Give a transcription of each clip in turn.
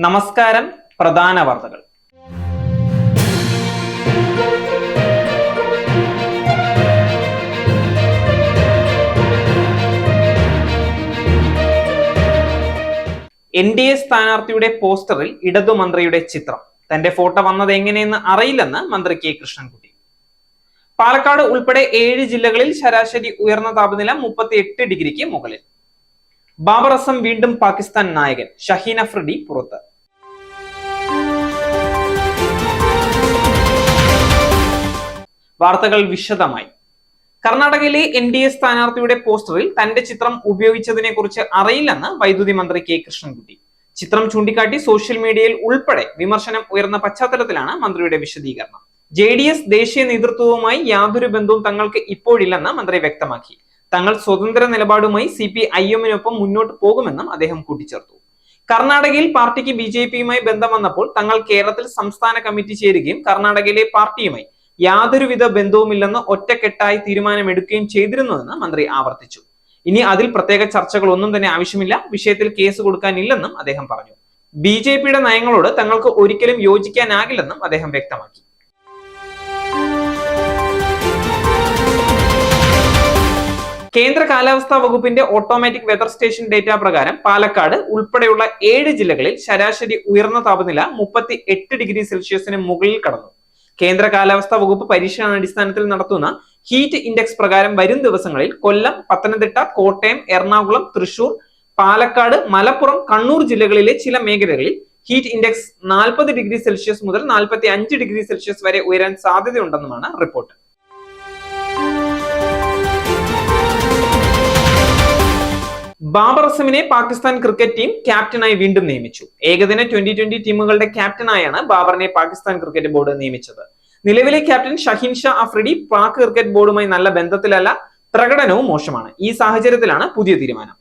നമസ്കാരം. പ്രധാന വാർത്തകൾ. NDA സ്ഥാനാർത്ഥിയുടെ പോസ്റ്ററിൽ ഇടതുമന്ത്രിയുടെ ചിത്രം. തന്റെ ഫോട്ടോ വന്നത് എങ്ങനെയെന്ന് അറിയില്ലെന്ന് മന്ത്രി കെ കൃഷ്ണൻകുട്ടി. പാലക്കാട് ഉൾപ്പെടെ 7 ജില്ലകളിൽ ശരാശരി ഉയർന്ന താപനില 38 ഡിഗ്രിക്ക് മുകളിൽ. ബാബർ അസം വീണ്ടും പാകിസ്ഥാൻ നായകൻ. ഷഹീൻ അഫ്രീദി പുറത്ത്. വാർത്തകൾ വിശദമായി. കർണാടകയിലെ NDA സ്ഥാനാർത്ഥിയുടെ പോസ്റ്ററിൽ തന്റെ ചിത്രം ഉപയോഗിച്ചതിനെ കുറിച്ച് അറിയില്ലെന്ന് വൈദ്യുതി മന്ത്രി കെ കൃഷ്ണൻകുട്ടി. ചിത്രം ചൂണ്ടിക്കാട്ടി സോഷ്യൽ മീഡിയയിൽ ഉൾപ്പെടെ വിമർശനം ഉയർന്ന പശ്ചാത്തലത്തിലാണ് മന്ത്രിയുടെ വിശദീകരണം. JDS ദേശീയ നേതൃത്വവുമായി യാതൊരു ബന്ധവും തങ്ങൾക്ക് ഇപ്പോഴില്ലെന്ന് മന്ത്രി വ്യക്തമാക്കി. തങ്ങൾ സ്വതന്ത്ര നിലപാടുമായി CPIM-നൊപ്പം മുന്നോട്ട് പോകുമെന്നും അദ്ദേഹം കൂട്ടിച്ചേർത്തു. കർണാടകയിൽ പാർട്ടിക്ക് BJP-യുമായി ബന്ധം വന്നപ്പോൾ തങ്ങൾ കേരളത്തിൽ സംസ്ഥാന കമ്മിറ്റി ചേരുകയും കർണാടകയിലെ പാർട്ടിയുമായി യാതൊരുവിധ ബന്ധവുമില്ലെന്ന് ഒറ്റക്കെട്ടായി തീരുമാനമെടുക്കുകയും ചെയ്തിരുന്നുവെന്ന് മന്ത്രി ആവർത്തിച്ചു. ഇനി അതിൽ പ്രത്യേക ചർച്ചകളൊന്നും തന്നെ ആവശ്യമില്ല, വിഷയത്തിൽ കേസ് കൊടുക്കാനില്ലെന്നും അദ്ദേഹം പറഞ്ഞു. BJP-യുടെ നയങ്ങളോട് തങ്ങൾക്ക് ഒരിക്കലും യോജിക്കാനാകില്ലെന്നും അദ്ദേഹം വ്യക്തമാക്കി. കേന്ദ്ര കാലാവസ്ഥാ വകുപ്പിന്റെ ഓട്ടോമാറ്റിക് വെതർ സ്റ്റേഷൻ ഡേറ്റ പ്രകാരം പാലക്കാട് ഉൾപ്പെടെയുള്ള 7 ജില്ലകളിൽ ശരാശരി ഉയർന്ന താപനില 38 ഡിഗ്രി സെൽഷ്യസിന് മുകളിൽ കടന്നു. കേന്ദ്ര കാലാവസ്ഥാ വകുപ്പ് പരീക്ഷണാടിസ്ഥാനത്തിൽ നടത്തുന്ന ഹീറ്റ് ഇൻഡെക്സ് പ്രകാരം വരും ദിവസങ്ങളിൽ കൊല്ലം, പത്തനംതിട്ട, കോട്ടയം, എറണാകുളം, തൃശൂർ, പാലക്കാട്, മലപ്പുറം, കണ്ണൂർ ജില്ലകളിലെ ചില മേഖലകളിൽ ഹീറ്റ് ഇൻഡെക്സ് 40 ഡിഗ്രി സെൽഷ്യസ് മുതൽ 45 ഡിഗ്രി സെൽഷ്യസ് വരെ ഉയരാൻ സാധ്യതയുണ്ടെന്നുമാണ് റിപ്പോർട്ട്. ബാബർ അസമിനെ പാകിസ്ഥാൻ ക്രിക്കറ്റ് ടീം ക്യാപ്റ്റനായി വീണ്ടും നിയമിച്ചു. ഏകദിന T20 ടീമുകളുടെ ക്യാപ്റ്റനായാണ് ബാബറിനെ പാകിസ്ഥാൻ ക്രിക്കറ്റ് ബോർഡ് നിയമിച്ചത്. നിലവിലെ ക്യാപ്റ്റൻ ഷഹീൻ അഫ്രീദി പാക് ക്രിക്കറ്റ് ബോർഡുമായി നല്ല ബന്ധത്തിലല്ല, പ്രകടനവും മോശമാണ്. ഈ സാഹചര്യത്തിലാണ് പുതിയ തീരുമാനം.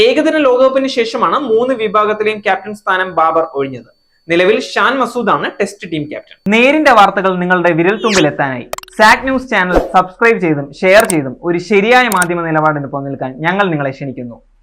ഏകദിന ലോകകപ്പിന് ശേഷമാണ് 3 വിഭാഗത്തിലെയും ക്യാപ്റ്റൻ സ്ഥാനം ബാബർ ഒഴിഞ്ഞത്. നിലവിൽ ഷാൻ മസൂദാണ് ടെസ്റ്റ് ടീം ക്യാപ്റ്റൻ. നേരിന്റെ വാർത്തകൾ നിങ്ങളുടെ വിരൽത്തുമ്പിൽ എത്താനായി സാക് ന്യൂസ് ചാനൽ സബ്സ്ക്രൈബ് ചെയ്തും ഷെയർ ചെയ്തും ഒരു ശരിയായ മാധ്യമ നിലപാടിന് നിൽക്കാൻ ഞങ്ങൾ നിങ്ങളെ ക്ഷണിക്കുന്നു.